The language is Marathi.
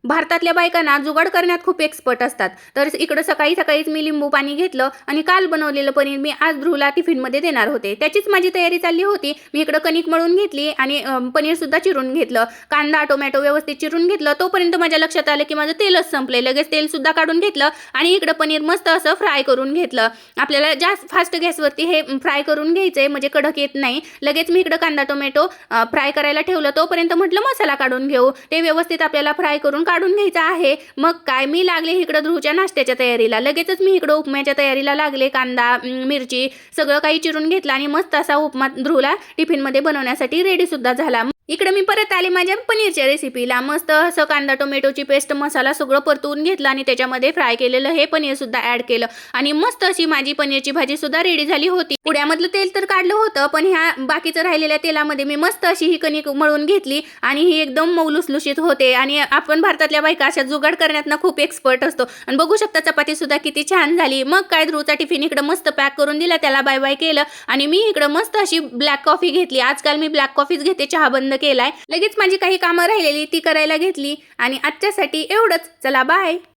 भारतातल्या बायकांना जुगाड करण्यात खूप एक्सपर्ट असतात. तर इकडं सकाळी सकाळीच मी लिंबू पाणी घेतलं आणि काल बनवलेलं पनीर मी आज ध्रुवला टिफिनमध्ये देणार होते. त्याचीच माझी तयारी चालली होती. मी इकडं कणिक मळून घेतली आणि पनीरसुद्धा चिरून घेतलं. कांदा, टोमॅटो व्यवस्थित चिरून घेतलं. तोपर्यंत माझ्या लक्षात आलं की माझं तेलच संपलंय. लगेच तेलसुद्धा काढून घेतलं आणि इकडं पनीर मस्त असं फ्राय करून घेतलं. आपल्याला जास्त फास्ट गॅसवरती हे फ्राय करून घ्यायचंय म्हणजे कडक येत नाही. लगेच मी इकडं कांदा, टोमॅटो फ्राय करायला ठेवलं. तोपर्यंत म्हटलं मसाला काढून घेऊ. ते व्यवस्थित आपल्याला फ्राय करून काढून घ्यायचा आहे. मग काय मी लागले इकडं ध्रुवच्या नाश्त्याच्या तयारीला. लगेचच मी इकडं उपम्याच्या तयारीला लागले. कांदा, मिरची सगळं काही चिरून घेतलं आणि मस्त असा उपमा ध्रुवला टिफिनमध्ये बनवण्यासाठी रेडी सुद्धा झाला. इकडे मी परत आले माझ्या पनीरच्या रेसिपीला. मस्त असं कांदा टोमॅटोची पेस्ट, मसाला सगळं परतवून घेतलं आणि त्याच्यामध्ये फ्राय केलेलं हे पनीर सुद्धा ऍड केलं आणि मस्त अशी माझी पनीरची भाजी सुद्धा रेडी झाली होती. पुड्यामधलं तेल तर काढलं होतं, पण ह्या बाकीचं राहिलेल्या तेलामध्ये मी मस्त अशी ही कणिक मळून घेतली आणि ही एकदम मऊ लुसलुशीत होते. आणि आपण भारतातल्या बायका अशा जुगाड करण्यात ना खूप एक्सपर्ट असतो. आणि बघू शकता चपाती सुद्धा किती छान झाली. मग काय ध्रुवचा टिफिन इकडं मस्त पॅक करून दिला, त्याला बाय बाय केलं आणि मी इकडं मस्त अशी ब्लॅक कॉफी घेतली. आजकाल मी ब्लॅक कॉफीच घेते, चहा बंद केलाय. लगेच माझी काही कामं राहिलेली ती करायला घेतली आणि आजच्यासाठी एवढंच. चला बाय.